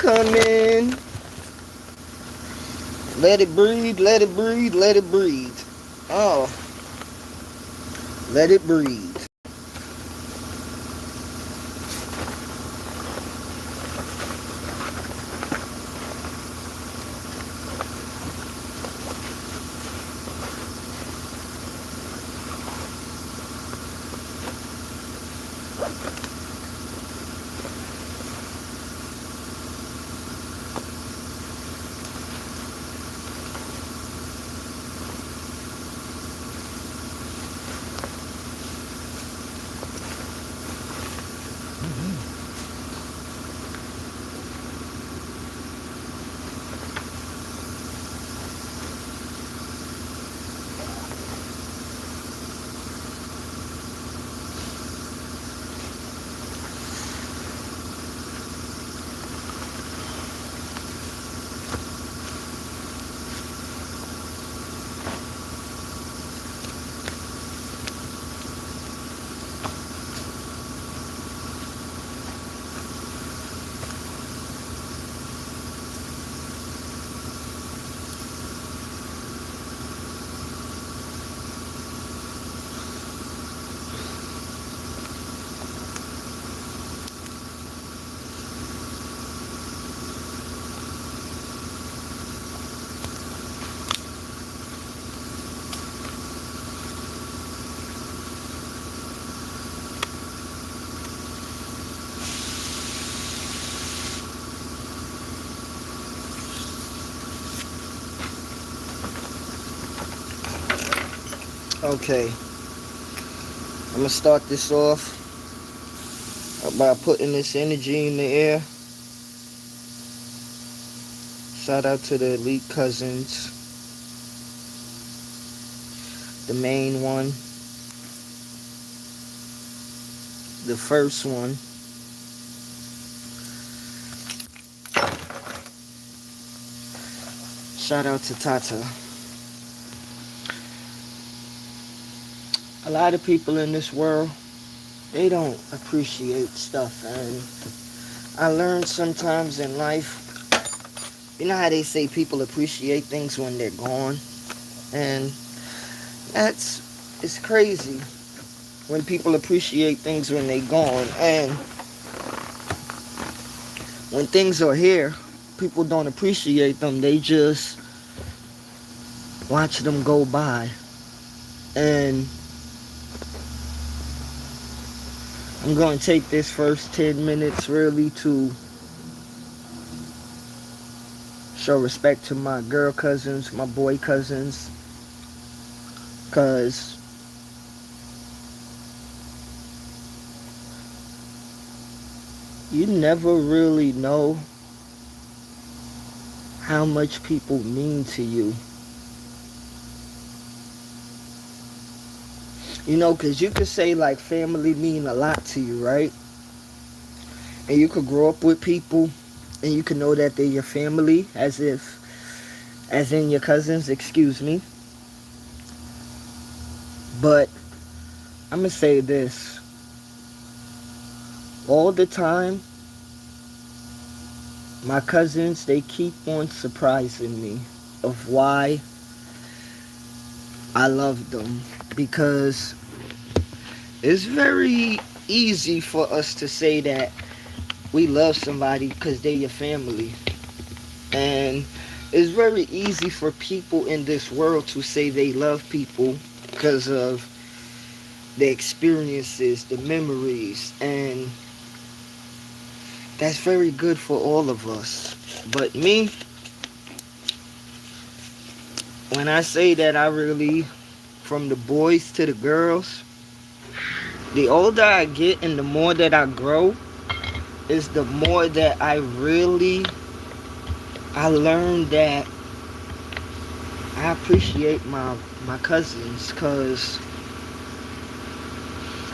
come in. Let it breathe, let it breathe, let it breathe. Oh, let it breathe. Okay, I'm gonna start this off by putting this energy in the air. Shout out to the elite cousins, the main one, the first one. Shout out to Tata. A lot of people in this world, they don't appreciate stuff, and I learned sometimes in life, you know how they say people appreciate things when they're gone, and it's crazy when people appreciate things when they're gone, and when things are here, people don't appreciate them. They just watch them go by. And I'm going to take this first 10 minutes really to show respect to my girl cousins, my boy cousins, because you never really know how much people mean to you. You know, because you could say like family mean a lot to you, right? And you could grow up with people and you could know that they're your family, as in your cousins, excuse me. But I'm going to say this. All the time, my cousins, they keep on surprising me of why I love them. Because it's very easy for us to say that we love somebody because they're your family. And it's very easy for people in this world to say they love people because of the experiences, the memories, and that's very good for all of us. But me, when I say that I really, from the boys to the girls, the older I get and the more that I grow, is the more that I learned that I appreciate my cousins. Because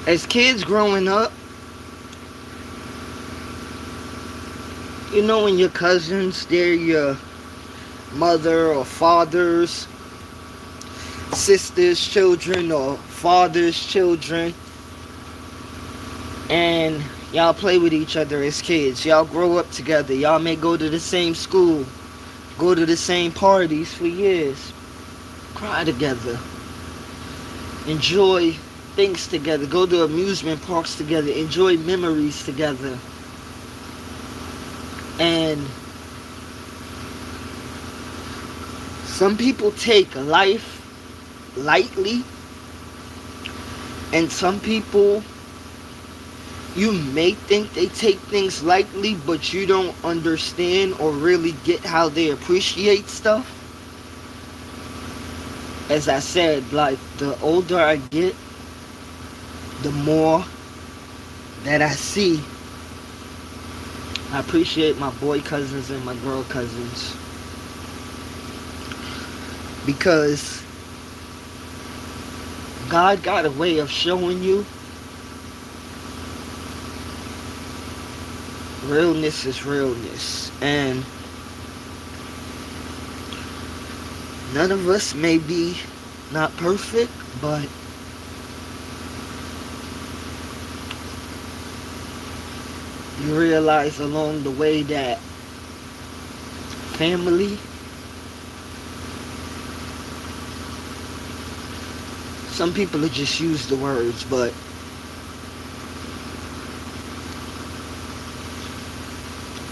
as kids growing up, you know, when your cousins, they're your mother or father's sister's children or father's children. And Y'all play with each other as kids. Y'all grow up together. Y'all may go to the same school, go to the same parties for years, cry together, enjoy things together, go to amusement parks together, enjoy memories together. And some people take life lightly, and some people, you may think they take things lightly, but you don't understand or really get how they appreciate stuff. As I said, like, the older I get, the more that I see. I appreciate my boy cousins and my girl cousins, because God got a way of showing you realness is realness. And none of us may be not perfect, but you realize along the way that family, some people will just use the words, but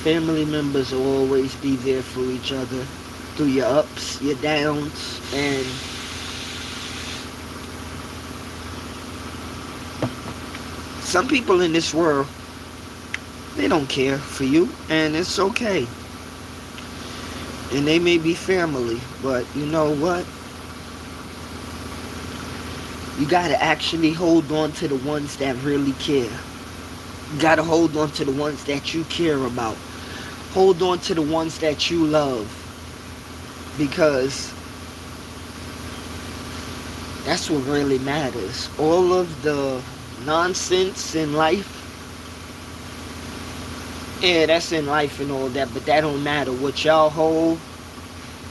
family members will always be there for each other through your ups, your downs, and some people in this world, they don't care for you, and it's okay. And they may be family, but you know what? You gotta actually hold on to the ones that really care. You gotta hold on to the ones that you care about. Hold on to the ones that you love. Because that's what really matters. All of the nonsense in life, yeah, that's in life and all that, but that don't matter. What y'all hold,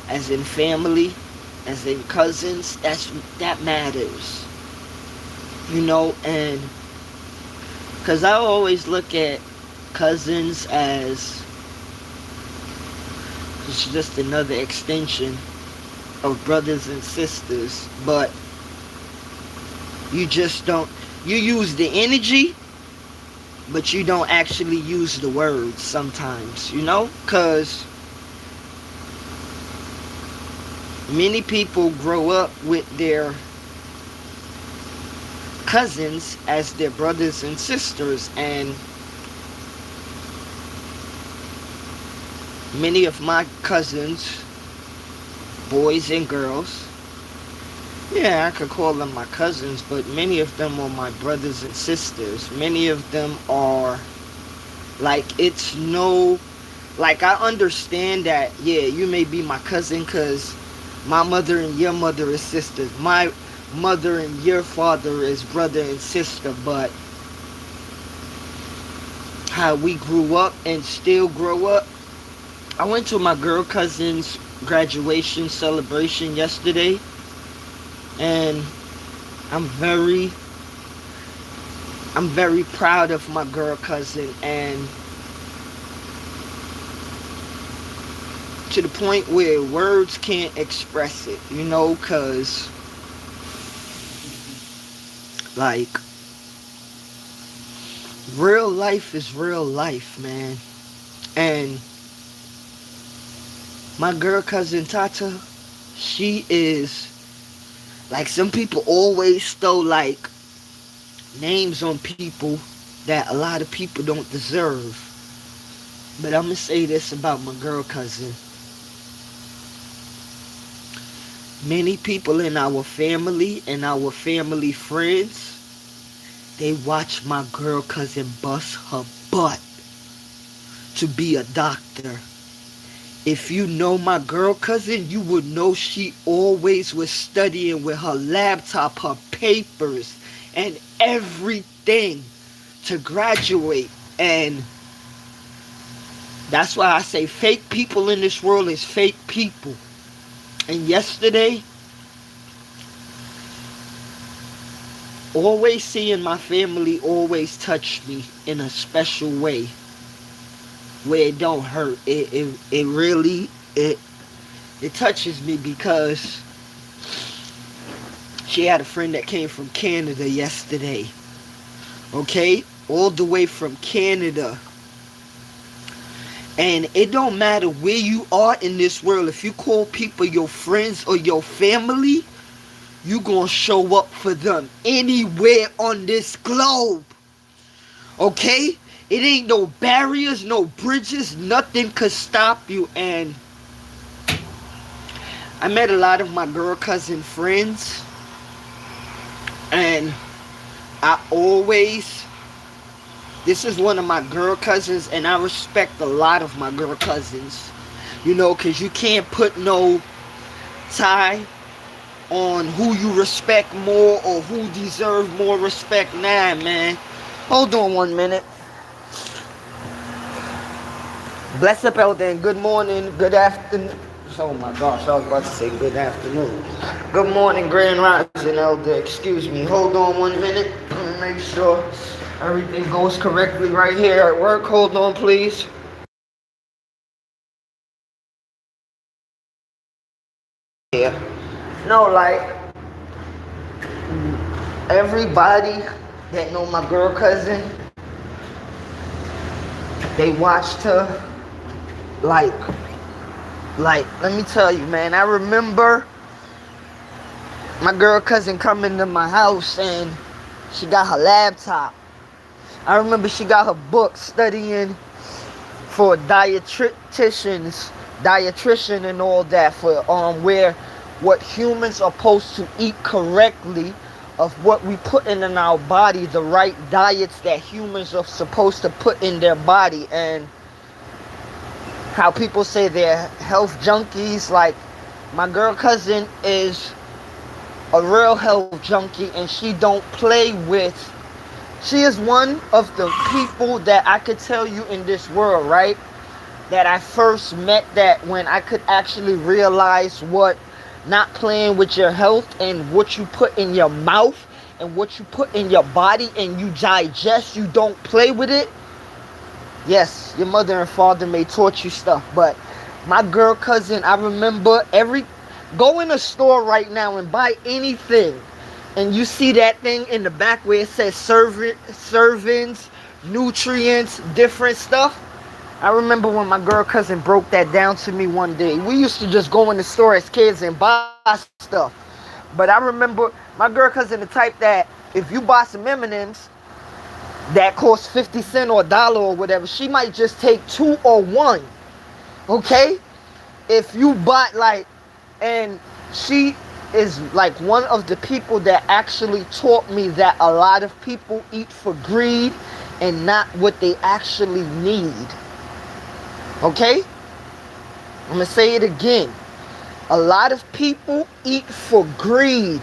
as in family, as in cousins, that matters. You know, and because I always look at cousins as it's just another extension of brothers and sisters, but you just don't, you use the energy, but you don't actually use the words sometimes, you know, because many people grow up with their cousins as their brothers and sisters, and many of my cousins, boys and girls, yeah, I could call them my cousins, but many of them are my brothers and sisters. Many of them are, like, it's no, like, I understand that, yeah, you may be my cousin because my mother and your mother is sisters. My mother and your father is brother and sister, but how we grew up and still grow up. I went to my girl cousin's graduation celebration yesterday, and I'm very proud of my girl cousin, and to the point where words can't express it, you know, because like, real life is real life, man. And my girl cousin Tata, she is, like, some people always throw like names on people that a lot of people don't deserve. But I'm gonna say this about my girl cousin. Many people in our family and our family friends, they watch my girl cousin bust her butt to be a doctor. If you know my girl cousin, you would know she always was studying with her laptop, her papers, and everything to graduate. And that's why I say fake people in this world is fake people. And yesterday, always seeing my family always touch me in a special way where it don't hurt. It really it touches me because she had a friend that came from Canada yesterday. Okay? All the way from Canada. And it don't matter where you are in this world. If you call people your friends or your family, you gonna show up for them anywhere on this globe. Okay? It ain't no barriers, no bridges, nothing could stop you. And I met a lot of my girl cousin friends, and I always, this is one of my girl cousins, and I respect a lot of my girl cousins, because you can't put no tie on who you respect more or who deserve more respect. Nah, man. Hold on 1 minute. Bless up, Elder, and good morning, good afternoon. Oh my gosh, I was about to say good afternoon. Good morning, Grand Rising, Elder. Excuse me. Hold on 1 minute. Let me make sure everything goes correctly right here at work. Hold on, please. Yeah. No, like, everybody that know my girl cousin, they watched her like, let me tell you, man, I remember my girl cousin coming to my house and she got her laptop. I remember she got her book studying for dietitian and all that, for where what humans are supposed to eat correctly, of what we put in our body, the right diets that humans are supposed to put in their body, and how people say they're health junkies. Like, my girl cousin is a real health junkie, and she don't play with. She is one of the people that I could tell you in this world, right, that I first met, that when I could actually realize what not playing with your health and what you put in your mouth and what you put in your body and you digest, you don't play with it. Yes, your mother and father may taught you stuff, but my girl cousin, I remember go in a store right now and buy anything, and you see that thing in the back where it says servings, nutrients, different stuff. I remember when my girl cousin broke that down to me one day. We used to just go in the store as kids and buy stuff. But I remember my girl cousin the type that if you buy some M&Ms that cost 50 cents or $1 or whatever, she might just take 2 or 1. Okay? If you bought and she is like one of the people that actually taught me that a lot of people eat for greed and not what they actually need. Okay? I'm going to say it again. A lot of people eat for greed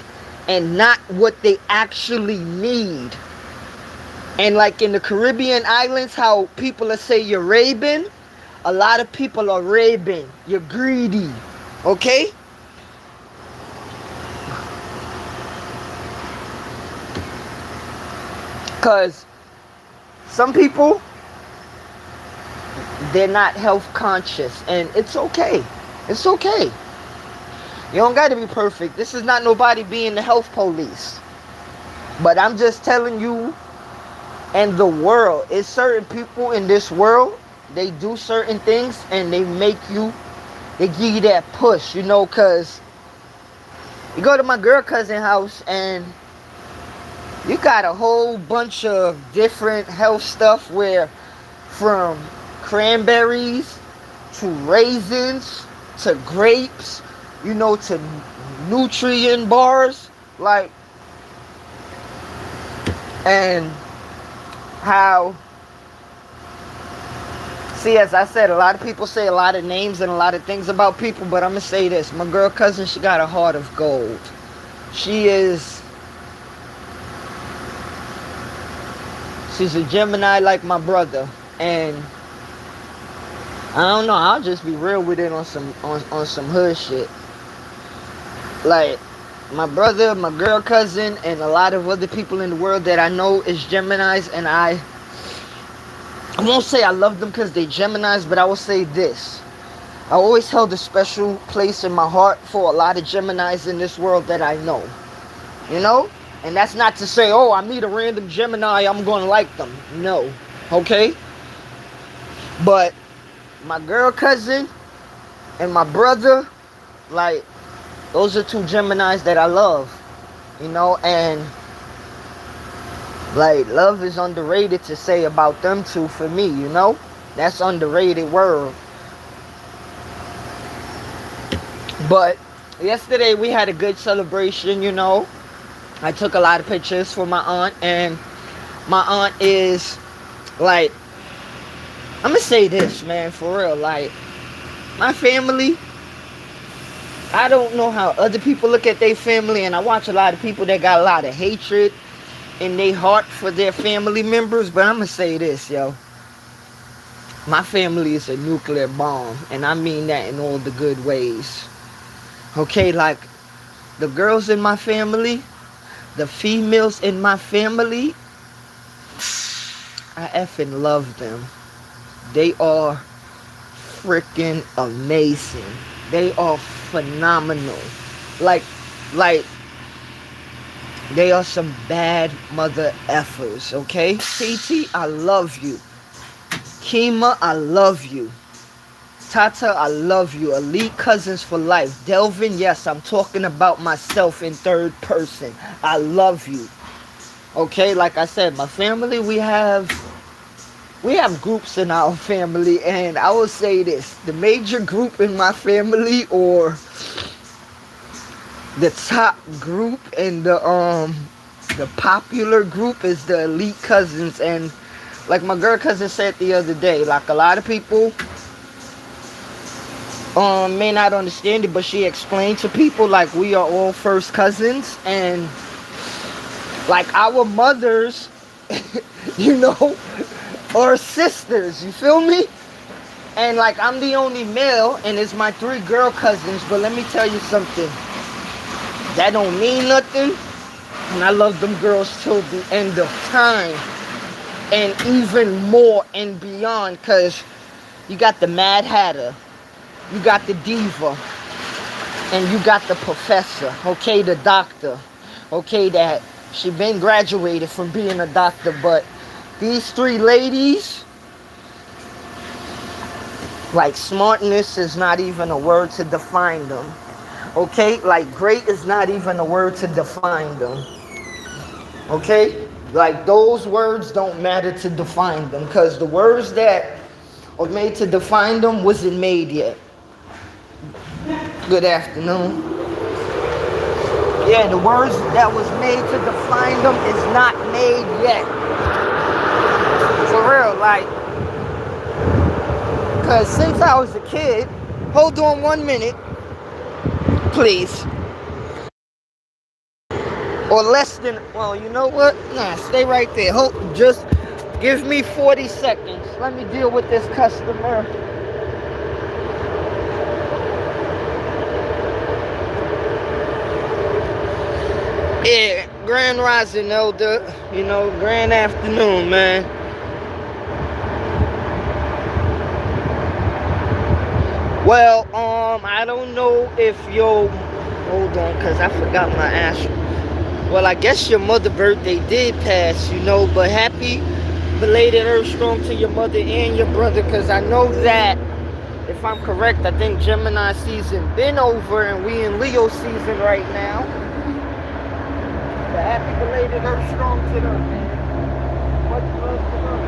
and not what they actually need. And like in the Caribbean islands, how people say you're raping, a lot of people are raping. You're greedy. Okay? Because some people, they're not health conscious, and it's okay. It's okay. You don't got to be perfect. This is not nobody being the health police. But I'm just telling you, and the world, it's certain people in this world, they do certain things and they give you that push, because you go to my girl cousin house and you got a whole bunch of different health stuff, where from cranberries to raisins to grapes, to nutrient bars, and how, see, as I said, a lot of people say a lot of names and a lot of things about people, but I'm going to say this. My girl cousin, she got a heart of gold. She's a Gemini like my brother, and I don't know, I'll just be real with it on some hood shit. Like, my brother, my girl cousin, and a lot of other people in the world that I know is Geminis, and I won't say I love them because they Geminis, but I will say this. I always held a special place in my heart for a lot of Geminis in this world that I know. You know? And that's not to say, oh, I meet a random Gemini, I'm going to like them. No. Okay? But my girl cousin and my brother, like, those are two Geminis that I love. You know? And, like, love is underrated to say about them two for me, you know? That's underrated word. But yesterday we had a good celebration, you know. I took a lot of pictures for my aunt, and my aunt is like, I'm gonna say this, man, for real. Like, my family, I don't know how other people look at their family, and I watch a lot of people that got a lot of hatred in their heart for their family members, but I'm gonna say this, yo. My family is a nuclear bomb, and I mean that in all the good ways. Okay, like, the girls in my family, the females in my family, I effing love them. They are freaking amazing. They are phenomenal. Like, they are some bad mother effers, okay? TT, I love you. Kima, I love you. Tata, I love you. Elite cousins for life. Delvin, yes, I'm talking about myself in third person. I love you. Okay, like I said, my family, we have groups in our family, and I will say this. The major group in my family, or the top group and the popular group, is the elite cousins. And like my girl cousin said the other day, like, a lot of people may not understand it, but she explained to people, like, we are all first cousins, and like, our mothers you know, are sisters, you feel me? And like, I'm the only male, and it's my 3 girl cousins, but let me tell you something, that don't mean nothing, and I love them girls till the end of time, and even more and beyond, because you got the Mad Hatter, you got the Diva, and you got the Professor, okay, the doctor, okay, that she been graduated from being a doctor, but these 3 ladies, like, smartness is not even a word to define them, okay, like, great is not even a word to define them, okay, like, those words don't matter to define them, because the words that are made to define them wasn't made yet. Good afternoon. Yeah, the words that was made to define them is not made yet. For real, like, because since I was a kid, hold on 1 minute, please. Or less than, well, you know what? Nah, stay right there. Just give me 40 seconds. Let me deal with this customer. Yeah, grand rising, elder. You know, grand afternoon, man. Well, I don't know if hold on, because I forgot my astro. Well, I guess your mother's birthday did pass, you know, but happy belated Earth Strong to your mother and your brother, because I know that, if I'm correct, I think Gemini season been over, and we in Leo season right now. But happy belated Earth Strong to them, man. Much love to them.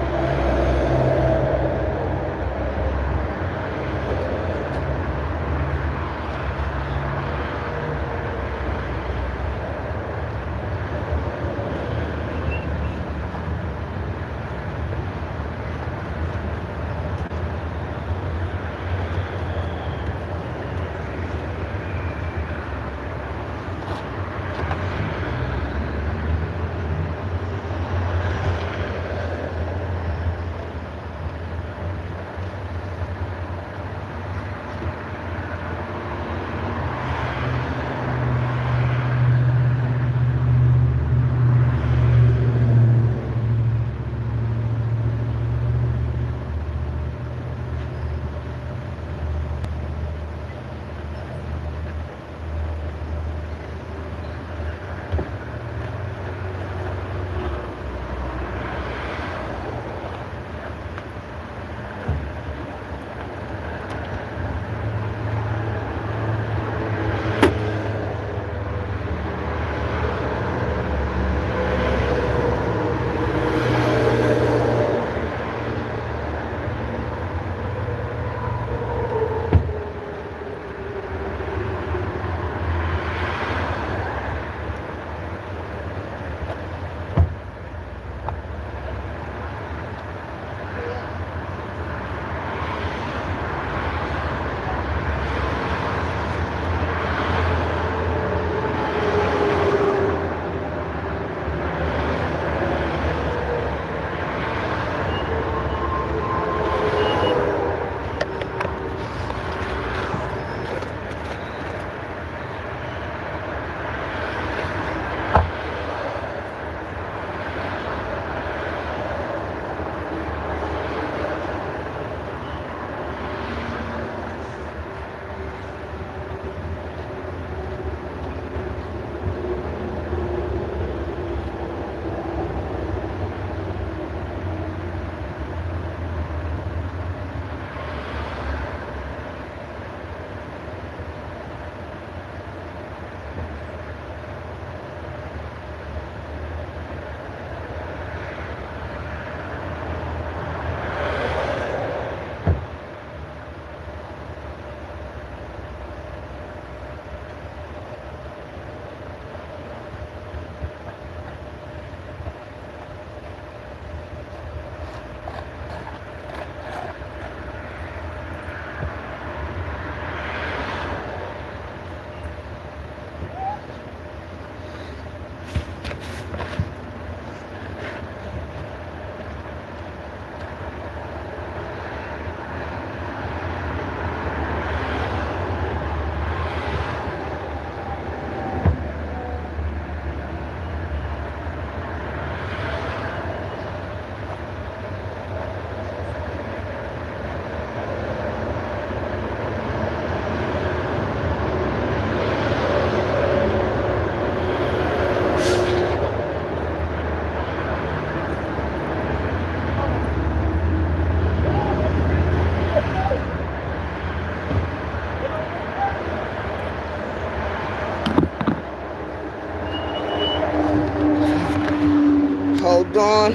Hold on.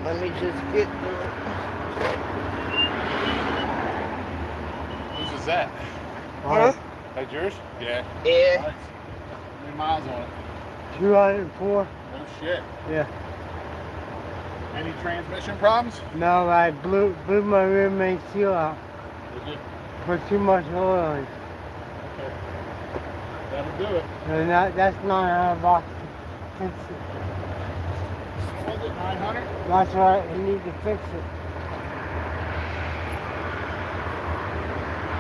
Let me just get the... Whose is that? Huh? That yours? Yeah. Yeah. Nice. How many miles on it? 204. No shit. Yeah. Any transmission problems? No, I blew my rear main seal out. Did you? Put too much oil in. Okay. That'll do it. And that's $900 to fix it. What was it, 900? That's right, you need to fix it.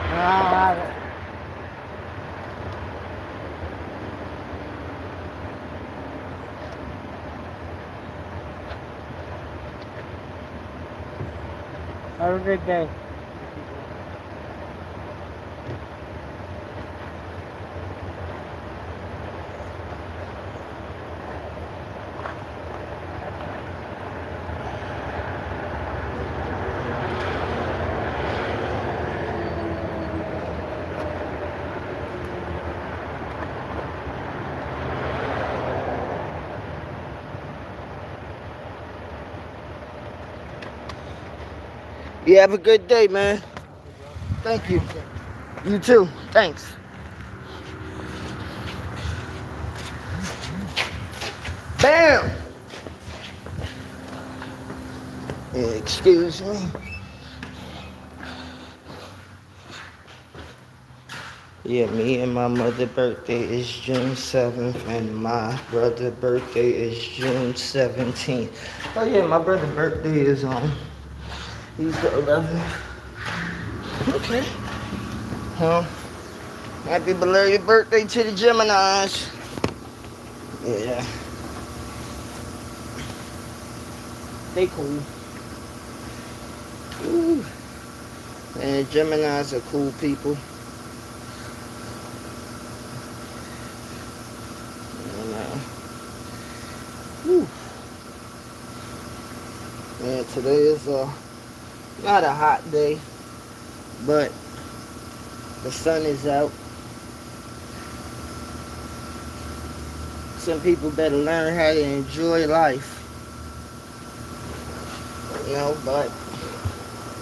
And I don't have it. Have a good day. You have a good day, man. Thank you. You too. Thanks. Bam! Excuse me. Yeah, me and my mother's birthday is June 7th, and my brother's birthday is June 17th. Oh yeah, my brother's birthday is he's the 11th. Okay. Well, happy belated birthday to the Geminis. Yeah. They cool. Ooh. And Geminis are cool people. Whew. Man, today is not a hot day, but the sun is out. Some people better learn how to enjoy life. You know, but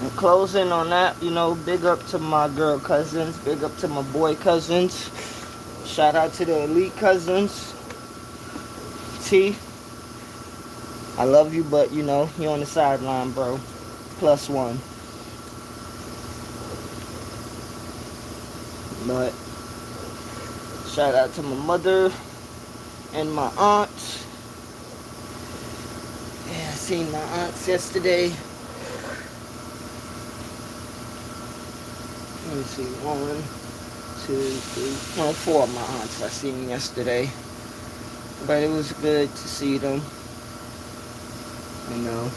in closing on that, you know, big up to my girl cousins, big up to my boy cousins. Shout out to the elite cousins. T, I love you, but you know, you're on the sideline, bro. +1. But shout out to my mother and my aunts. Yeah, I seen my aunts yesterday. Let me see, 1, 2, 3, no, 4 of my aunts I seen yesterday. But it was good to see them. You know,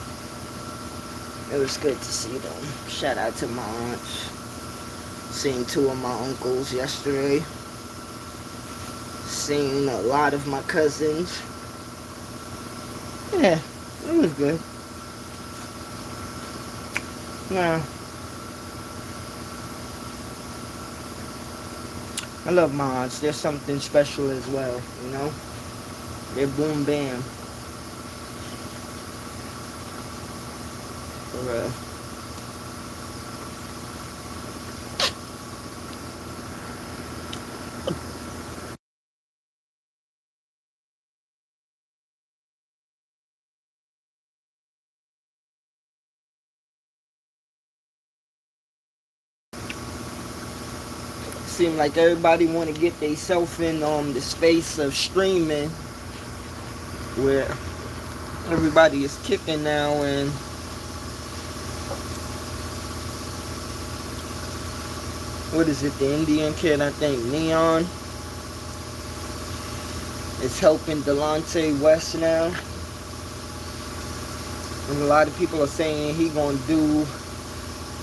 it was good to see them. Shout out to my aunts. Seen 2 of my uncles yesterday. Seen a lot of my cousins. Yeah, it was good. Nah. I love my aunts. They're something special as well, you know? They're boom bam. For real. Seem like everybody want to get themselves in the space of streaming, where everybody is kicking now, and what is it, the Indian kid, I think, Neon, is helping Delonte West now. And a lot of people are saying he gonna do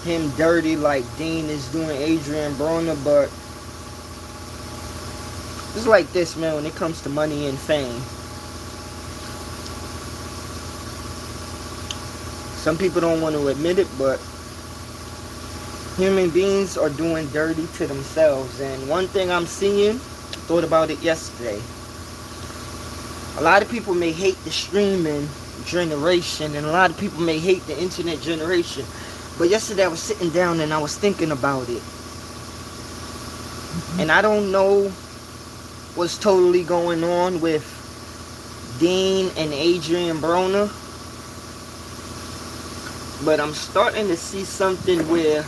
him dirty like Dean is doing Adrian Broner, but it's like this, man, when it comes to money and fame. Some people don't want to admit it, but human beings are doing dirty to themselves. And one thing I'm seeing, thought about it yesterday. A lot of people may hate the streaming generation, and a lot of people may hate the internet generation. But yesterday I was sitting down and I was thinking about it. And I don't know what's totally going on with Dean and Adrian Broner, but I'm starting to see something where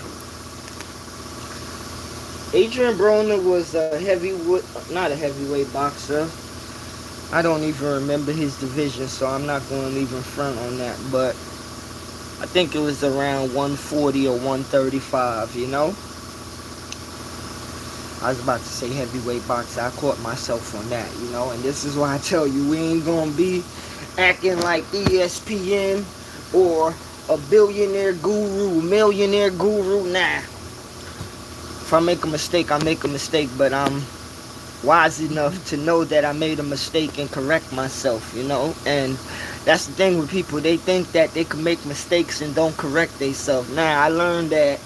Adrian Broner was a heavyweight, not a heavyweight boxer. I don't even remember his division, so I'm not going to even front on that. But I think it was around 140 or 135, you know? I was about to say heavyweight boxer. I caught myself on that, you know? And this is why I tell you, we ain't going to be acting like ESPN or a billionaire guru, millionaire guru. Nah. If I make a mistake, I make a mistake, but I'm wise enough to know that I made a mistake and correct myself, you know? And that's the thing with people. They think that they can make mistakes and don't correct themselves. Nah, I learned that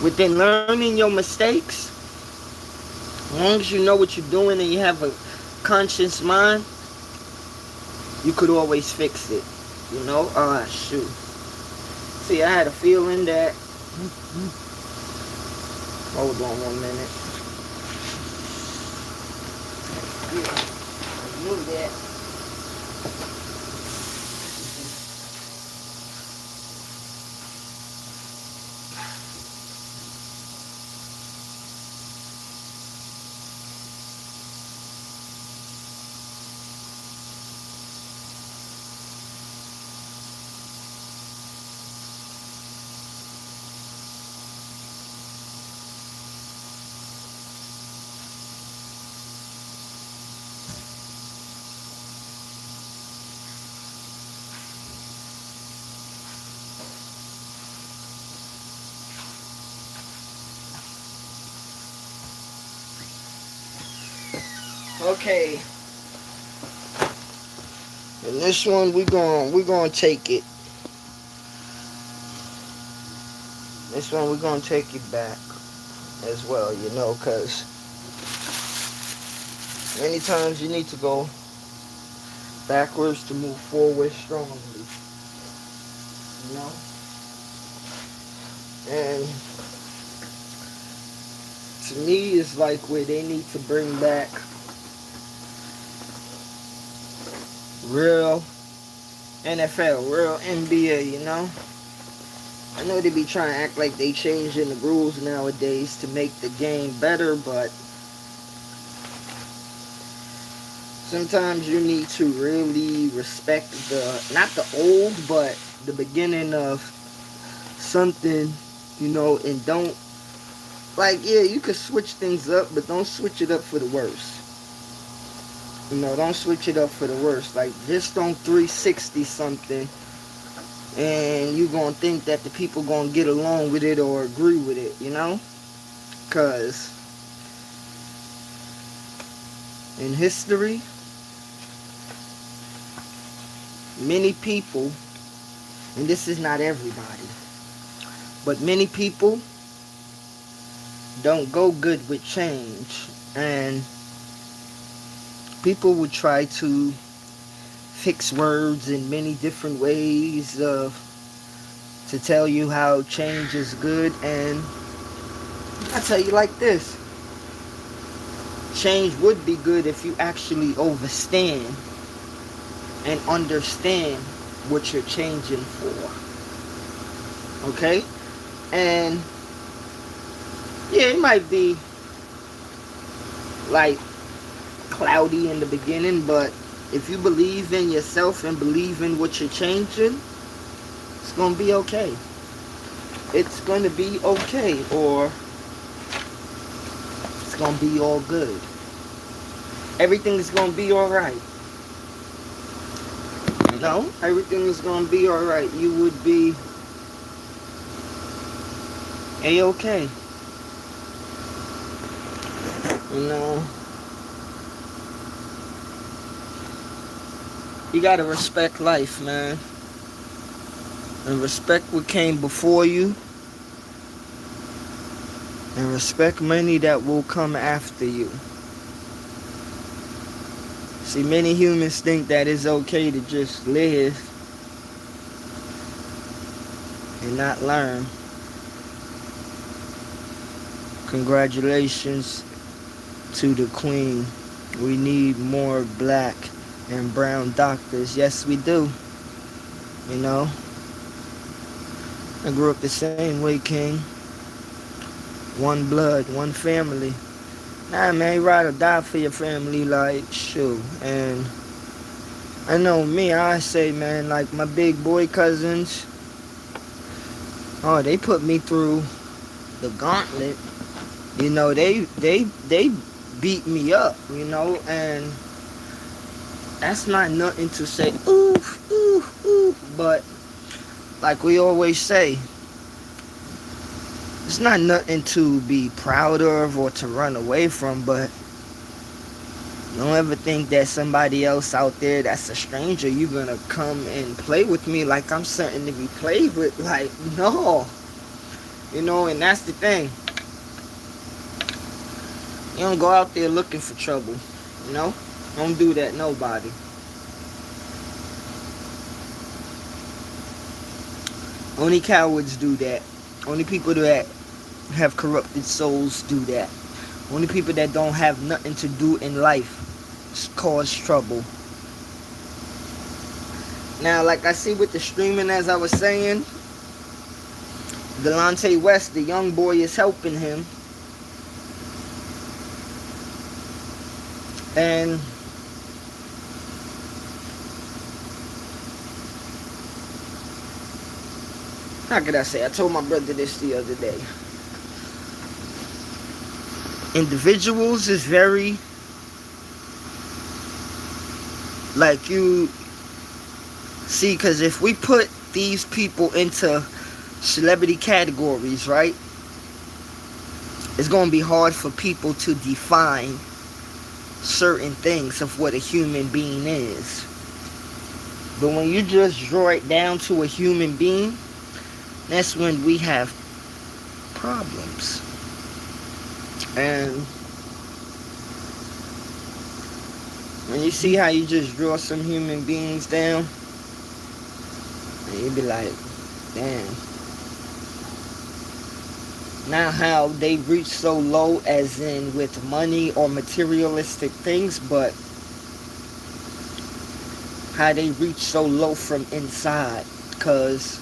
within learning your mistakes, as long as you know what you're doing and you have a conscious mind, you could always fix it, you know? Shoot. See, I had a feeling that... Hold on 1 minute. Yeah, I knew that. Okay. And this one we're gonna take it. This one we're gonna take it back as well, you know, cause many times you need to go backwards to move forward strongly. You know? And to me it's like where they need to bring back real NFL, real NBA, you know? I know they be trying to act like they changing the rules nowadays to make the game better, but sometimes you need to really respect not the old, but the beginning of something, you know, and don't, like, yeah, you could switch things up, but don't switch it up for the worst. You know, don't switch it up for the worst. Like, just don't 360 something and you gonna think that the people gonna get along with it or agree with it, you know? Because in history, many people, and this is not everybody, but many people don't go good with change. And people would try to fix words in many different ways to tell you how change is good. And I tell you like this, change would be good if you actually understand and understand what you're changing for. Okay? And yeah, it might be like cloudy in the beginning, but if you believe in yourself and believe in what you're changing, it's gonna be okay. It's gonna be okay, or it's gonna be all good. Everything is gonna be alright. You know? Everything is gonna be alright. You would be A-okay. You know? You gotta respect life, man. And respect what came before you. And respect many that will come after you. See, many humans think that it's okay to just live and not learn. Congratulations to the queen. We need more black and brown doctors. Yes, we do. You know, I grew up the same way, King. One blood, one family. Nah, man, you ride or die for your family, like, shoot. And I know me, I say, man, like my big boy cousins, oh, they put me through the gauntlet. You know, they beat me up, you know, and that's not nothing to say, ooh, ooh, ooh. But like we always say, it's not nothing to be proud of or to run away from, but don't ever think that somebody else out there that's a stranger, you're gonna come and play with me like I'm something to be played with. Like, no. You know, and that's the thing. You don't go out there looking for trouble. You know? Don't do that, nobody. Only cowards do that. Only people that have corrupted souls do that. Only people that don't have nothing to do in life cause trouble. Now, like I see with the streaming, as I was saying, Delonte West, the young boy, is helping him. And how could I say? I told my brother this the other day. Individuals is very, like, you see, because if we put these people into celebrity categories, right, it's going to be hard for people to define certain things of what a human being is. But when you just draw it down to a human being, that's when we have problems. And when you see how you just draw some human beings down, and you be like, damn. Not how they reach so low as in with money or materialistic things, but how they reach so low from inside. Because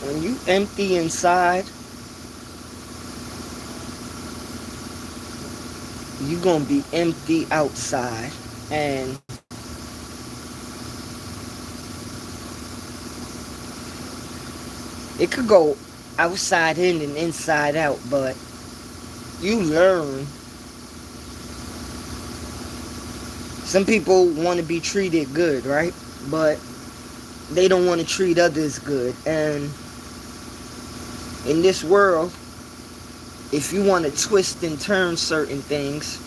when you empty inside, you're going to be empty outside. And it could go outside in and inside out, but you learn. Some people want to be treated good, right? But they don't want to treat others good. And in this world, if you want to twist and turn certain things,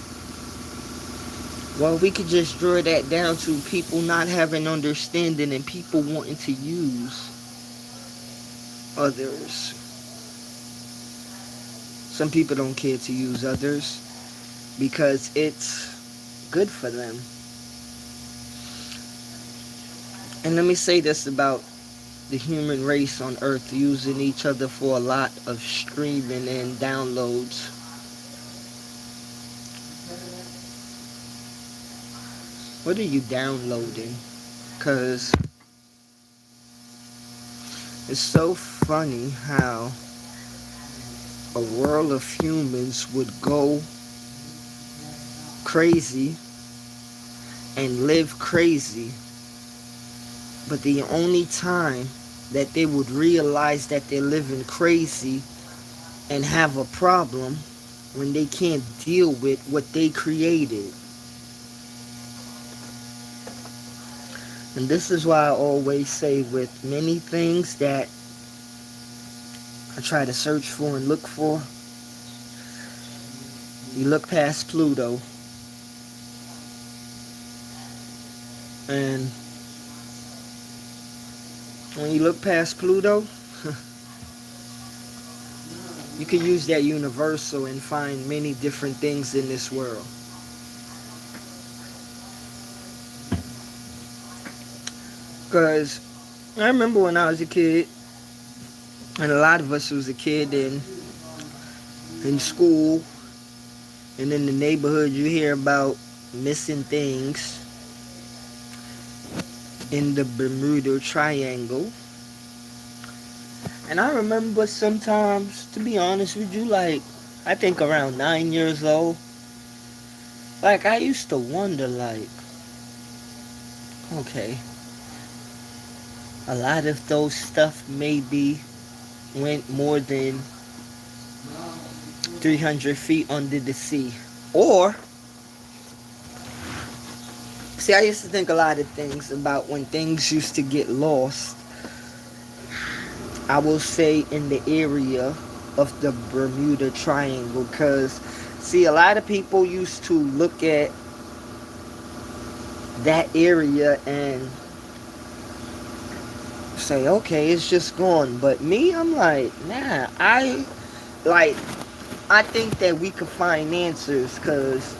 well, we could just draw that down to people not having understanding and people wanting to use others. Some people don't care to use others because it's good for them. And let me say this about the human race on earth using each other for a lot of streaming and downloads. What are you downloading? Because it's so funny how a world of humans would go crazy and live crazy, but the only time that they would realize that they're living crazy and have a problem when they can't deal with what they created. And this is why I always say with many things that I try to search for and look for, you look past Pluto and When you look past Pluto, you can use that universal and find many different things in this world. Because I remember when I was a kid, and a lot of us was a kid in school and in the neighborhood, you hear about missing things in the Bermuda Triangle. And I remember sometimes, to be honest with you, like, I think around 9 years old, like, I used to wonder, like, okay, a lot of those stuff maybe went more than 300 feet under the sea. Or, see, I used to think a lot of things about when things used to get lost. I will say in the area of the Bermuda Triangle, because see, a lot of people used to look at that area and say, okay, it's just gone. But me, I'm like, nah, like I think that we could find answers, because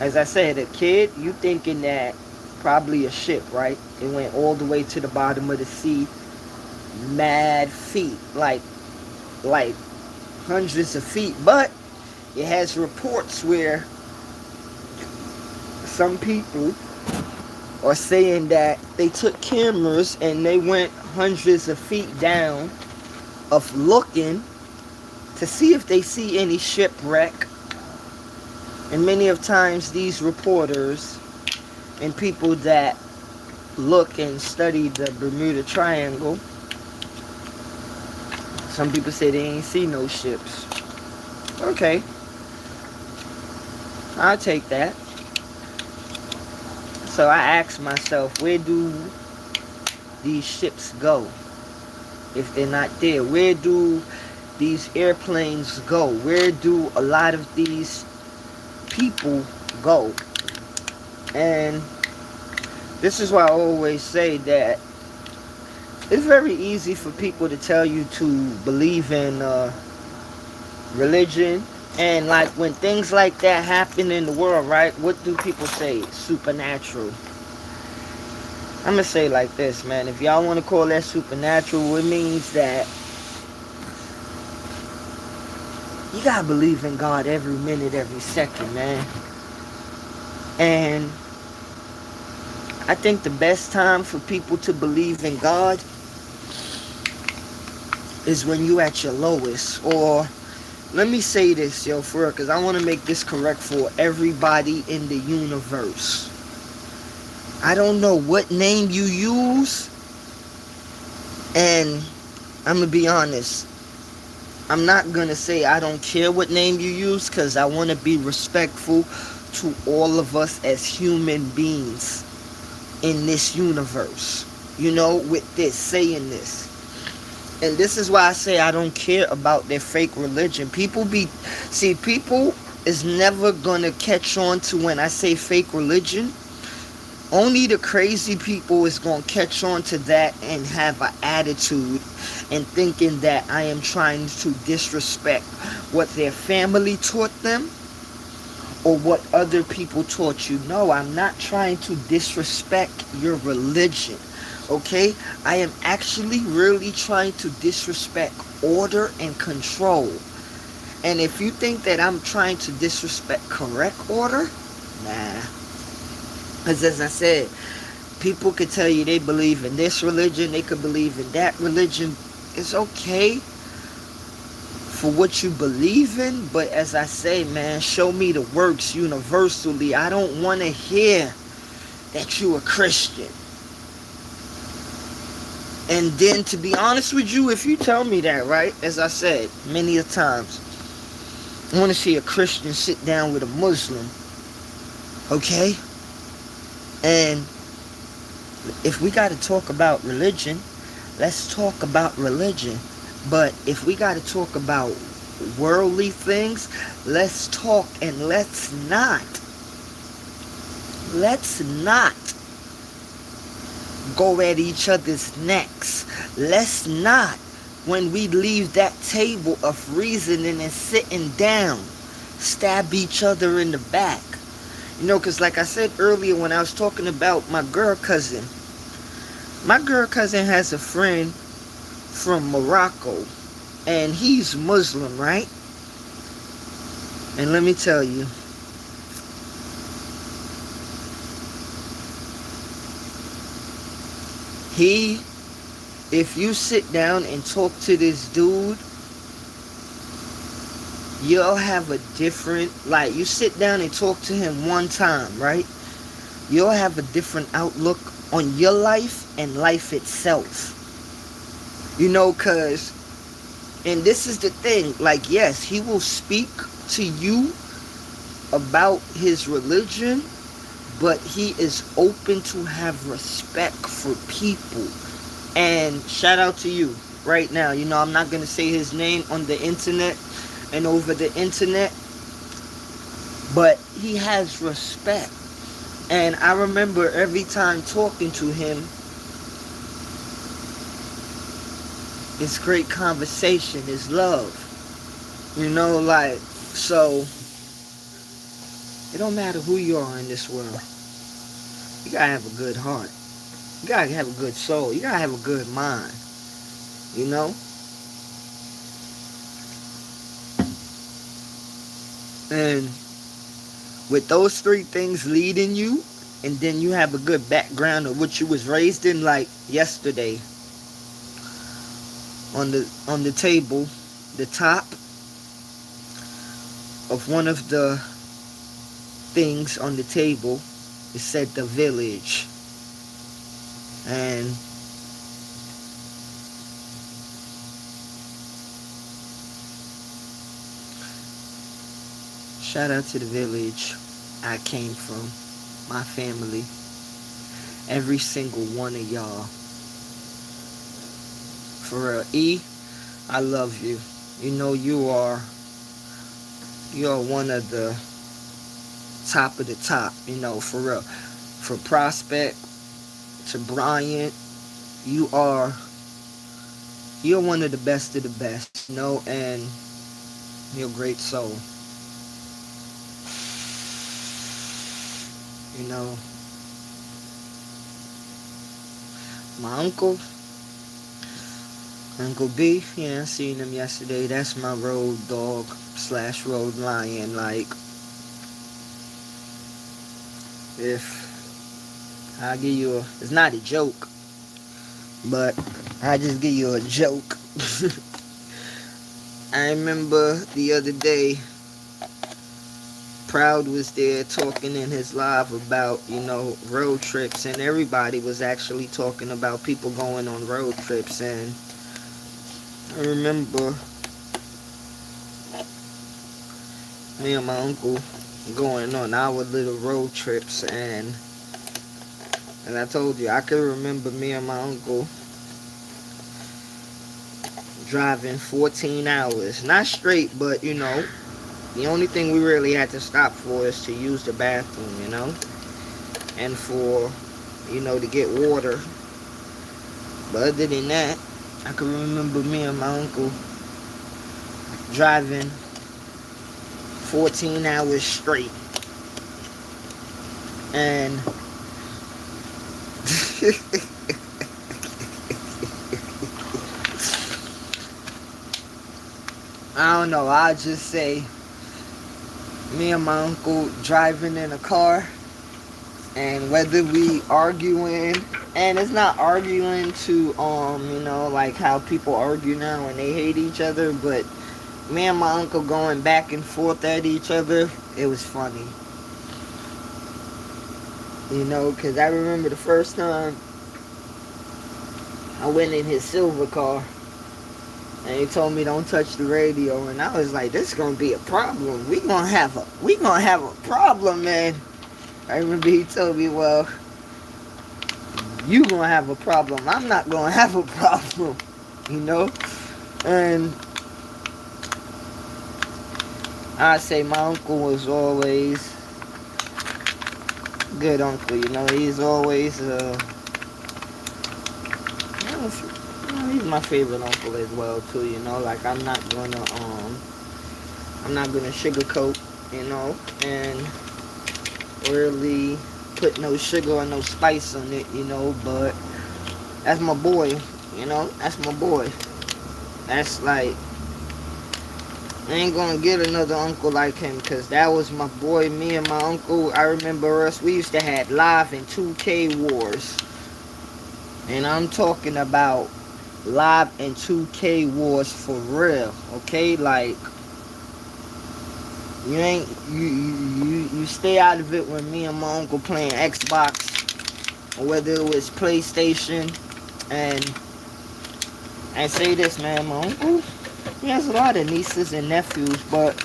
as I said, a kid, you thinking that probably a ship, right? It went all the way to the bottom of the sea, mad feet, like hundreds of feet. But it has reports where some people are saying that they took cameras and they went hundreds of feet down of looking to see if they see any shipwreck. And many of times these reporters and people that look and study the Bermuda Triangle, some people say they ain't see no ships. Okay, I'll take that. So I asked myself, where do these ships go if they're not there? Where do these airplanes go? Where do a lot of these people go? And this is why I always say that it's very easy for people to tell you to believe in religion. And like when things like that happen in the world, right? What do people say? Supernatural. I'm gonna say like this, man. If y'all want to call that supernatural, it means that you gotta believe in God every minute, every second, man. And I think the best time for people to believe in God is when you at your lowest. Or let me say this, yo, for real, because I want to make this correct for everybody in the universe. I don't know what name you use, and I'm going to be honest. I'm not going to say I don't care what name you use, because I want to be respectful to all of us as human beings in this universe. You know, with this, saying this. And this is why I say I don't care about their fake religion. People is never going to catch on to when I say fake religion. Only the crazy people is going to catch on to that and have an attitude and thinking that I am trying to disrespect what their family taught them or what other people taught you. No, I'm not trying to disrespect your religion. Okay? I am actually really trying to disrespect order and control. And if you think that I'm trying to disrespect correct order, nah. Because as I said, people could tell you they believe in this religion, they could believe in that religion. It's okay for what you believe in, but as I say, man, show me the works universally. I don't want to hear that you a Christian. And then, to be honest with you, if you tell me that, right, as I said many a times, I want to see a Christian sit down with a Muslim, okay? And if we got to talk about religion, let's talk about religion. But if we got to talk about worldly things, let's talk, and let's not go at each other's necks. Let's not, when we leave that table of reasoning and sitting down, stab each other in the back. You know, because like I said earlier when I was talking about my girl cousin has a friend from Morocco, and he's Muslim, right? And let me tell you, if you sit down and talk to this dude, you'll have a different, like, you sit down and talk to him one time, right? You'll have a different outlook on your life and life itself. You know, because, and this is the thing, like, yes, he will speak to you about his religion, but he is open to have respect for people. And shout out to you right now. You know, I'm not going to say his name on the internet and over the internet, but he has respect. And I remember every time talking to him, it's great conversation, it's love. You know, like, so it don't matter who you are in this world. You gotta have a good heart. You gotta have a good soul. You gotta have a good mind. You know? And with those three things leading you, and then you have a good background of what you was raised in, like yesterday on the table, the top of one of the things on the table, it said the village. And shout out to the village I came from, my family, every single one of y'all. For real, E, I love you. You know you are one of the top of the top, you know, for real. From Prospect to Bryant, you're one of the best, you know, and you're a great soul. You know, my Uncle B, yeah, I seen him yesterday. That's my road dog / road lion. Like, if I give you it's not a joke, but I just give you a joke. I remember the other day, Proud was there talking in his live about, you know, road trips, and everybody was actually talking about people going on road trips. And I remember me and my uncle going on our little road trips, and I told you, I can remember me and my uncle driving 14 hours, not straight, but, you know, the only thing we really had to stop for is to use the bathroom, you know, and for, you know, to get water. But other than that, I can remember me and my uncle driving 14 hours straight. And I don't know, I'll just say me and my uncle driving in a car, and whether we arguing, and it's not arguing to you know, like how people argue now when they hate each other, but me and my uncle going back and forth at each other, it was funny. You know, because I remember the first time I went in his silver car, and he told me don't touch the radio, and I was like, this is gonna be a problem. We gonna have a problem, man. I remember he told me, well, you gonna have a problem. I'm not gonna have a problem, you know. And I say my uncle was always good uncle, you know. He's always He's my favorite uncle as well too. Like I'm not gonna sugarcoat, and really put no sugar or no spice on it, but that's my boy, that's my boy. That's like, I ain't gonna get another uncle like him, because that was my boy. Me and my uncle, I remember us, we used to have live and 2K wars. And I'm talking about live and 2K wars for real, okay? Like, you stay out of it when me and my uncle playing Xbox, or whether it was PlayStation. And say this, man, my uncle, he has a lot of nieces and nephews, but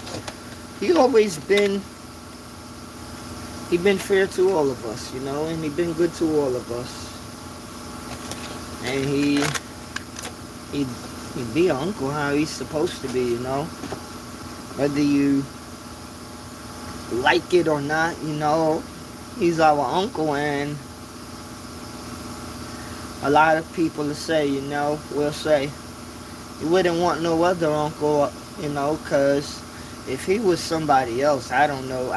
he always been fair to all of us, and he been good to all of us. And he be an uncle how he's supposed to be, whether you like it or not, he's our uncle. And a lot of people will say, will say, you wouldn't want no other uncle, because if he was somebody else, I don't know,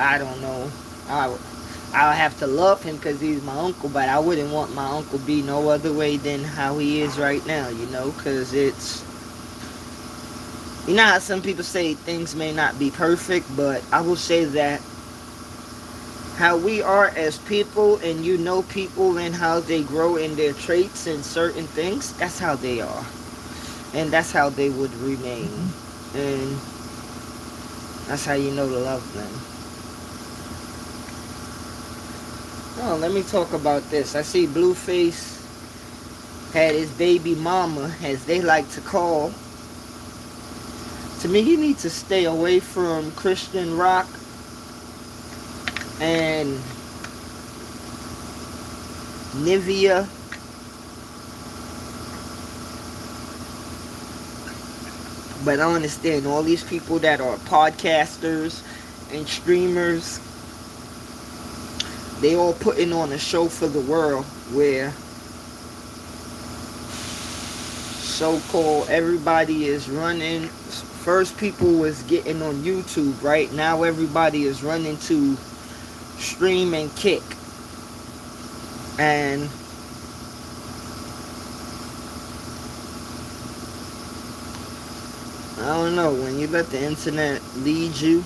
I'll have to love him because he's my uncle, but I wouldn't want my uncle be no other way than how he is right now, because it's, how some people say things may not be perfect, but I will say that how we are as people, and people and how they grow in their traits and certain things, that's how they are. And that's how they would remain. And that's how you know to love them. Oh, let me talk about this. I see Blueface had his baby mama, as they like to call. To me, he needs to stay away from Christian rock and Nivea. But I understand all these people that are podcasters and streamers, they all putting on a show for the world where so-called everybody is running. First people was getting on YouTube, right? Now everybody is running to stream and Kick. And I don't know, when you let the internet lead you,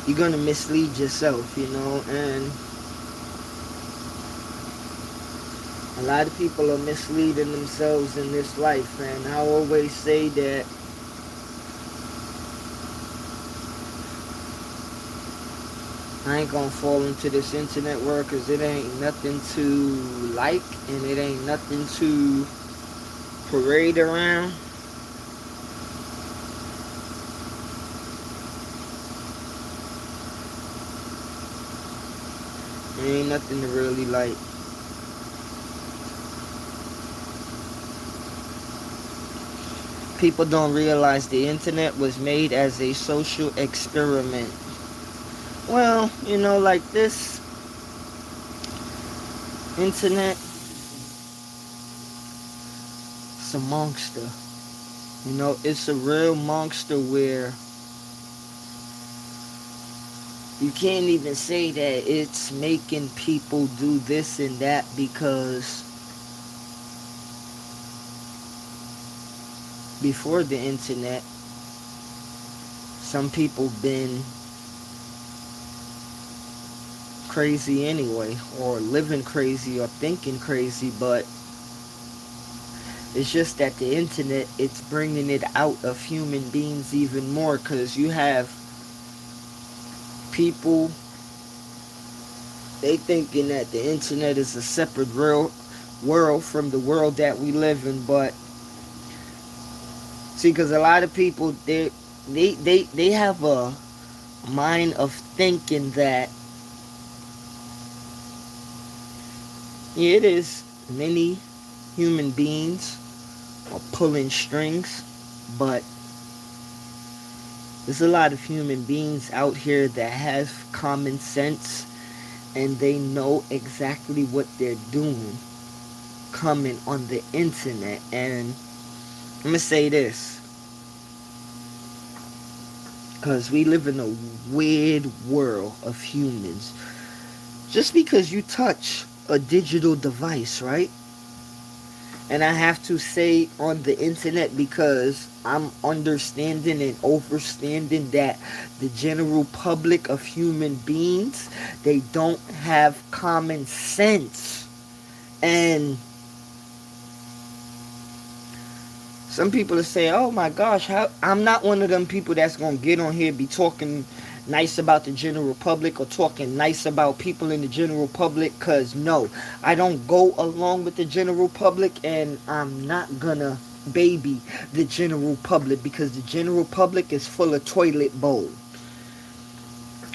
you're gonna mislead yourself, and a lot of people are misleading themselves in this life. And I always say that I ain't gonna fall into this internet world, because it ain't nothing to like, and it ain't nothing to parade around. There ain't nothing to really like. People don't realize the internet was made as a social experiment. Well, like this internet, it's a monster. It's a real monster where you can't even say that it's making people do this and that, because before the internet, some people been crazy anyway, or living crazy, or thinking crazy. But it's just that the internet, it's bringing it out of human beings even more, because you have people, they thinking that the internet is a separate real world from the world that we live in. But see, because a lot of people, they have a mind of thinking that, yeah, it is many human beings are pulling strings, but there's a lot of human beings out here that have common sense, and they know exactly what they're doing. coming on the internet. And I'm gonna say this, because we live in a weird world of humans. Just because you touch a digital device, right? And I have to say on the internet, because I'm understanding and overstanding that the general public of human beings, they don't have common sense. And some people are saying, "Oh my gosh, how?" I'm not one of them people that's gonna get on here be talking nice about the general public or talking nice about people in the general public. Cause no, I don't go along with the general public, and I'm not gonna baby the general public, because the general public is full of toilet bowl.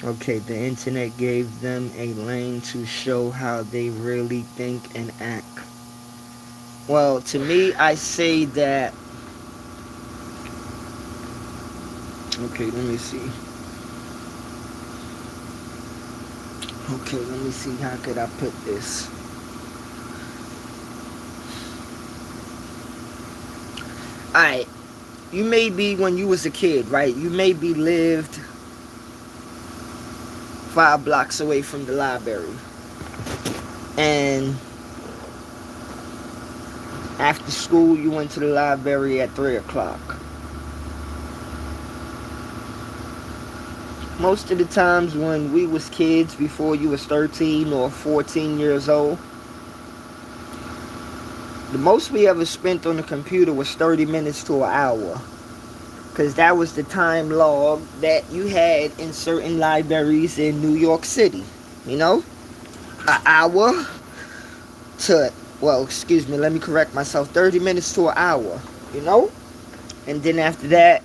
Okay, the internet gave them a lane to show how they really think and act. Well, to me, I say that. Okay, let me see. Okay, let me see. How could I put this? Alright, you may be, when you was a kid, right? You maybe lived 5 blocks away from the library. And after school, you went to the library at 3 o'clock. Most of the times when we was kids, before you was 13 or 14 years old, the most we ever spent on the computer was 30 minutes to an hour. Because that was the time log that you had in certain libraries in New York City. You know? An hour to, well, excuse me, let me correct myself. 30 minutes to an hour. You know? And then after that,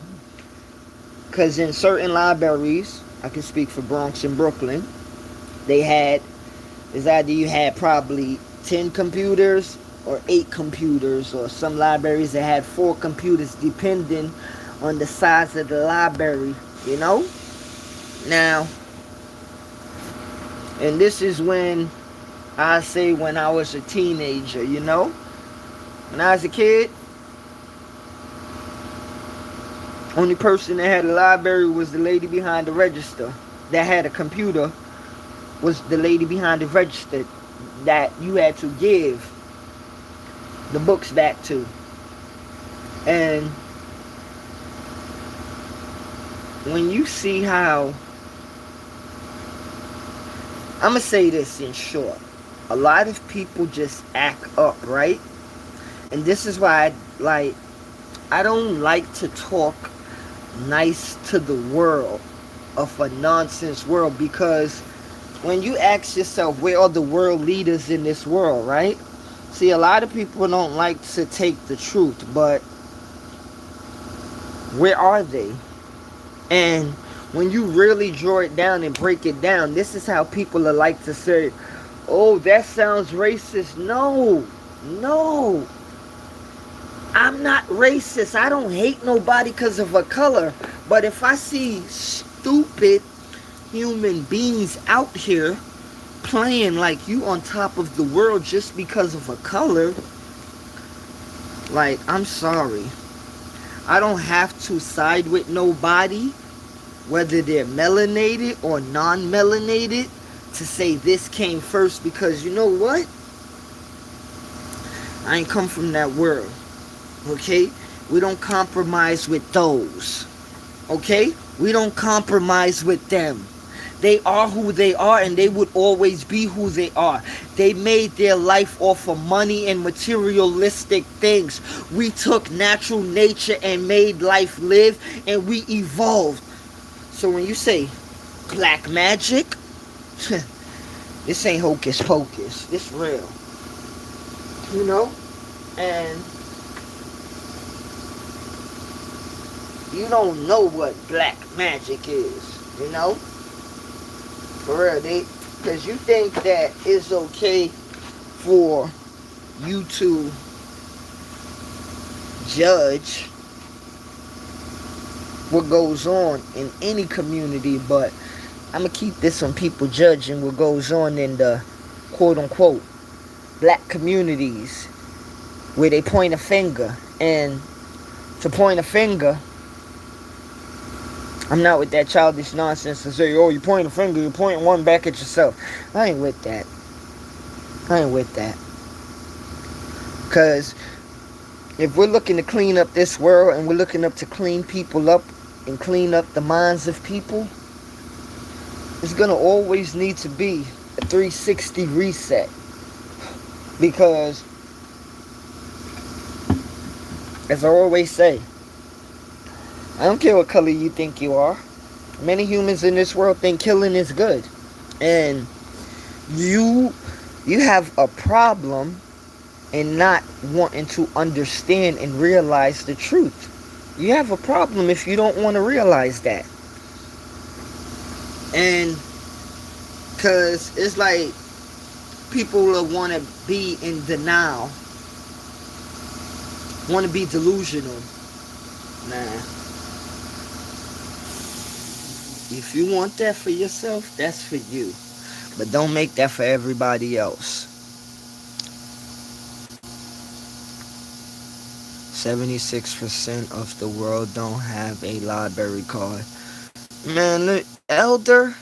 because in certain libraries, I can speak for Bronx and Brooklyn, they had, is either you had probably 10 computers or 8 computers, or some libraries that had 4 computers, depending on the size of the library, you know? Now, and this is when I say when I was a teenager, you know? When I was a kid, only person that had a library was the lady behind the register. That had a computer was the lady behind the register that you had to give the books back to. And when you see how, I'm gonna say this in short, a lot of people just act up, right? And this is why I don't like to talk nice to the world of a nonsense world, because when you ask yourself, where are the world leaders in this world, right? See, a lot of people don't like to take the truth, but where are they? And when you really draw it down and break it down, this is how people are like to say, "Oh, that sounds racist." No, no. I'm not racist. I don't hate nobody because of a color. But if I see stupid human beings out here playing like you on top of the world just because of a color, like, I'm sorry. I don't have to side with nobody, whether they're melanated or non-melanated, to say this came first, because you know what? I ain't come from that world. Okay? We don't compromise with those. Okay? We don't compromise with them. They are who they are, and they would always be who they are. They made their life off of money and materialistic things. We took natural nature and made life live, and we evolved. So when you say black magic, this ain't hocus pocus. This real. You know? And you don't know what black magic is, you know? For real, because you think that it's okay for you to judge what goes on in any community, but I'm going to keep this on people judging what goes on in the quote-unquote black communities where they point a finger. And to point a finger, I'm not with that childish nonsense to say, oh, you point a finger, you point one back at yourself. I ain't with that. I ain't with that. Because if we're looking to clean up this world and we're looking up to clean people up and clean up the minds of people, it's going to always need to be a 360 reset. Because, as I always say, I don't care what color you think you are. Many humans in this world think killing is good. And you have a problem in not wanting to understand and realize the truth. You have a problem if you don't want to realize that. And because it's like people will want to be in denial, want to be delusional. Nah. If you want that for yourself, that's for you. But don't make that for everybody else. 76% of the world don't have a library card. Man, look, Elder,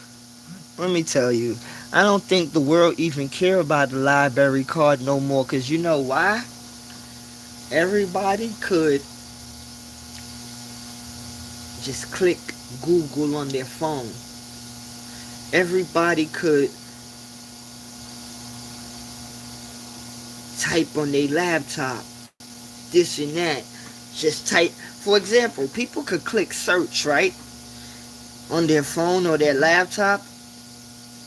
let me tell you, I don't think the world even care about the library card no more. Because you know why? Everybody could just click Google on their phone. Everybody could type on their laptop, this and that. Just type. For example, people could click search, right? On their phone or their laptop.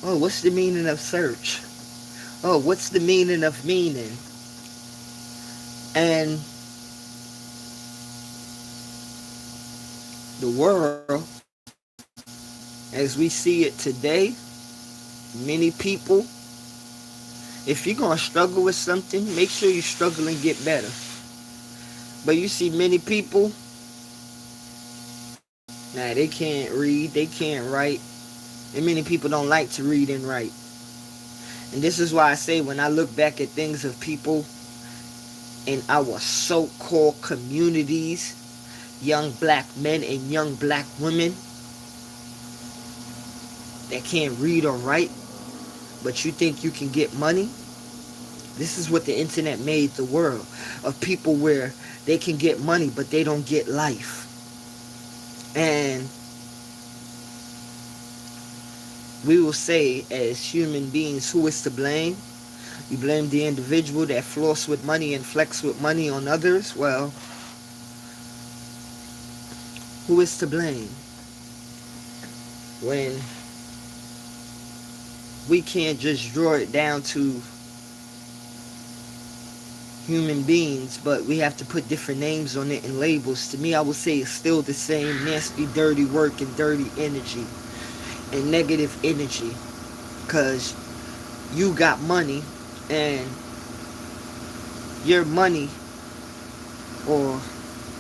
Oh, what's the meaning of search? Oh, what's the meaning of meaning? And the world, as we see it today, many people, if you're going to struggle with something, make sure you struggle and get better. But you see many people, nah, they can't read, they can't write. And many people don't like to read and write. And this is why I say when I look back at things of people in our so-called communities, young black men and young black women that can't read or write, but you think you can get money. This is what the internet made the world of people where they can get money but they don't get life. And we will say as human beings, who is to blame? You blame the individual that floss with money and flex with money on others. Well, who is to blame when we can't just draw it down to human beings, but we have to put different names on it and labels? To me, I would say it's still the same nasty, dirty work and dirty energy and negative energy, because you got money, and your money, or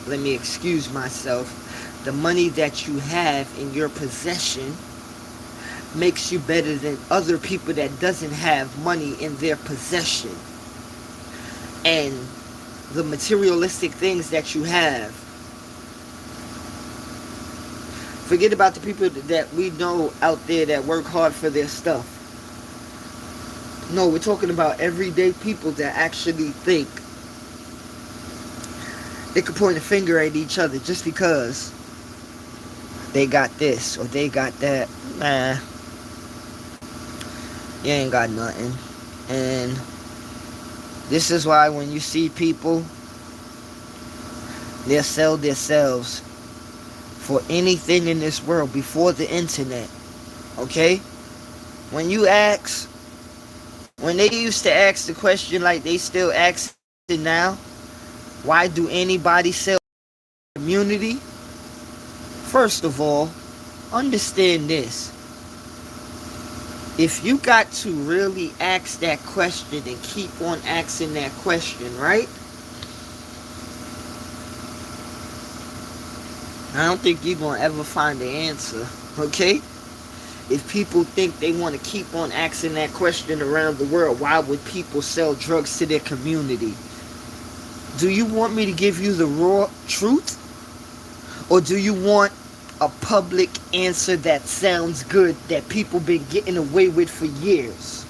let me excuse myself, the money that you have in your possession makes you better than other people that doesn't have money in their possession. And the materialistic things that you have, forget about the people that we know out there that work hard for their stuff. No, we're talking about everyday people that actually think they could point a finger at each other just because they got this or they got that. Nah, you ain't got nothing. And this is why when you see people, they'll sell themselves for anything in this world before the internet. Okay? When you ask, when they used to ask the question like they still ask it now, why do anybody sell community? First of all, understand this. If you got to really ask that question and keep on asking that question, right? I don't think you're going to ever find the answer, okay? If people think they want to keep on asking that question around the world, why would people sell drugs to their community? Do you want me to give you the raw truth? Or do you want a public answer that sounds good that people been getting away with for years?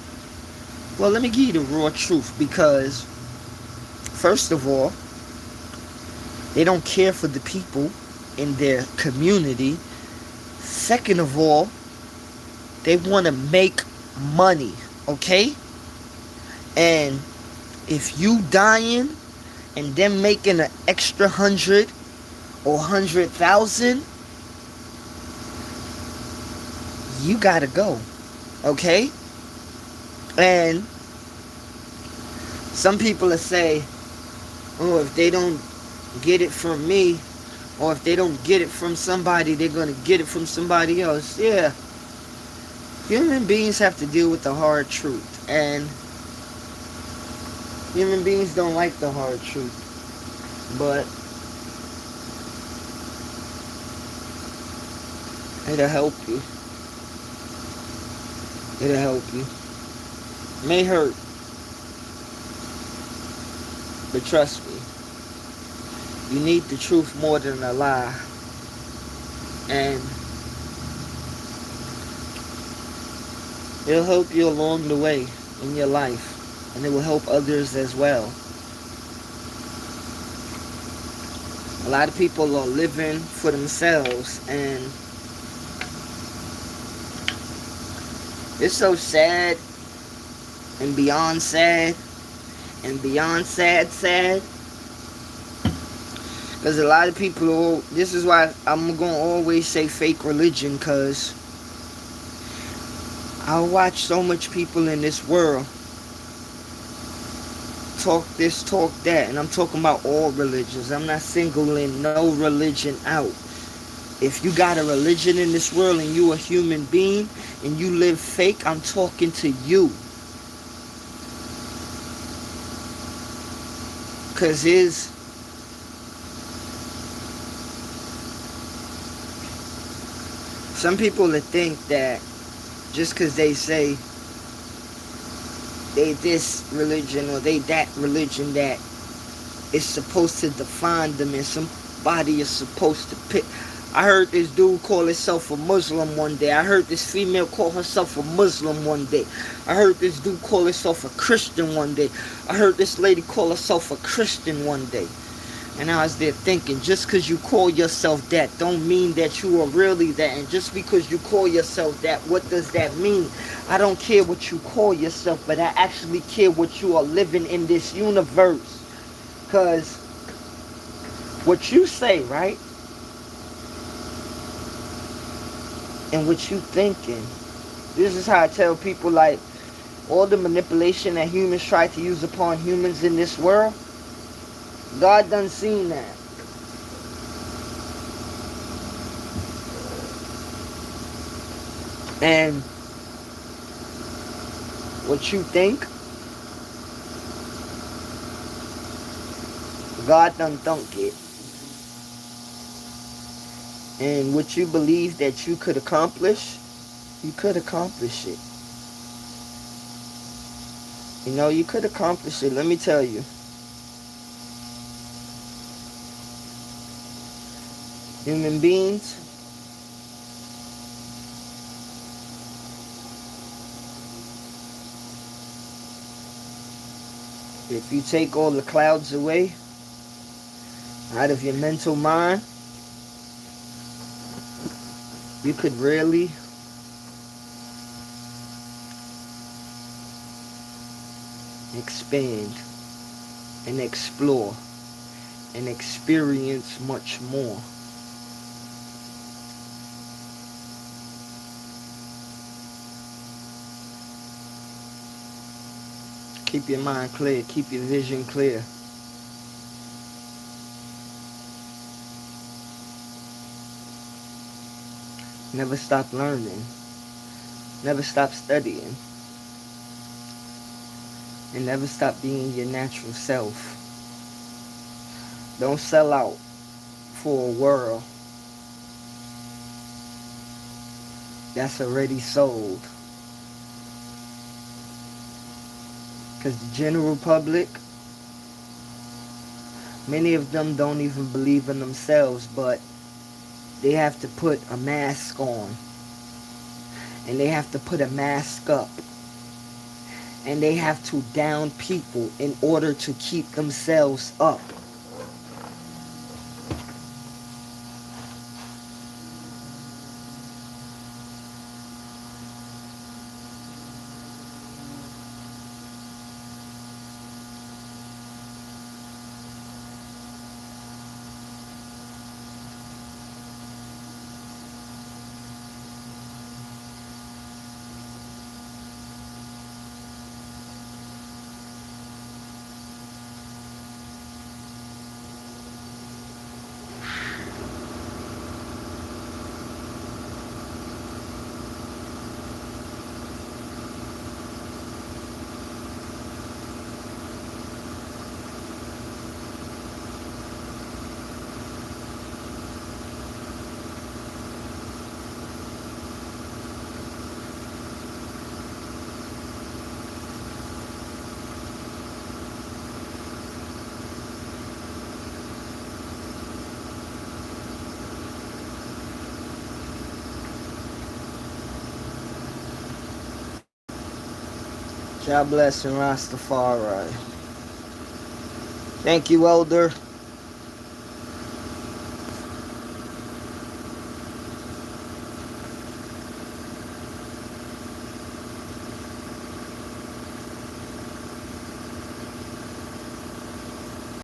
Well, let me give you the raw truth because, first of all, they don't care for the people in their community. Second of all, they want to make money, okay? And if you dying and them making an extra 100 or 100,000, you gotta go, okay? And some people will say, oh, if they don't get it from me, or if they don't get it from somebody, they're gonna get it from somebody else. Yeah, human beings have to deal with the hard truth, and human beings don't like the hard truth, but it'll help you. It'll help you. It may hurt, but trust me, you need the truth more than a lie. And it'll help you along the way in your life. And it will help others as well. A lot of people are living for themselves, and it's so sad and beyond sad and beyond sad. Because a lot of people, this is why I'm going to always say fake religion, because I watch so much people in this world talk this, talk that, and I'm talking about all religions. I'm not singling no religion out. If you got a religion in this world and you a human being and you live fake, I'm talking to you. Because some people that think that just because they say they this religion or they that religion, that it's supposed to define them and somebody is supposed to pick. I heard this dude call himself a Muslim one day. I heard this female call herself a Muslim one day. I heard this dude call himself a Christian one day. I heard this lady call herself a Christian one day. And I was there thinking, just because you call yourself that don't mean that you are really that. And just because you call yourself that, what does that mean? I don't care what you call yourself, but I actually care what you are living in this universe. Because what you say, right? And what you thinking. This is how I tell people, like, all the manipulation that humans try to use upon humans in this world, God done seen that. And what you think, God done thunk it. And what you believe that you could accomplish, you could accomplish it. You know, you could accomplish it. Let me tell you. Human beings, if you take all the clouds away out of your mental mind, you could really expand and explore and experience much more. Keep your mind clear. Keep your vision clear. Never stop learning. Never stop studying. And never stop being your natural self. Don't sell out for a world that's already sold. Because the general public, Many of them don't even believe in themselves, but they have to put a mask on, and they have to put a mask up, and they have to down people in order to keep themselves up. God bless and Rastafari. Thank you, Elder.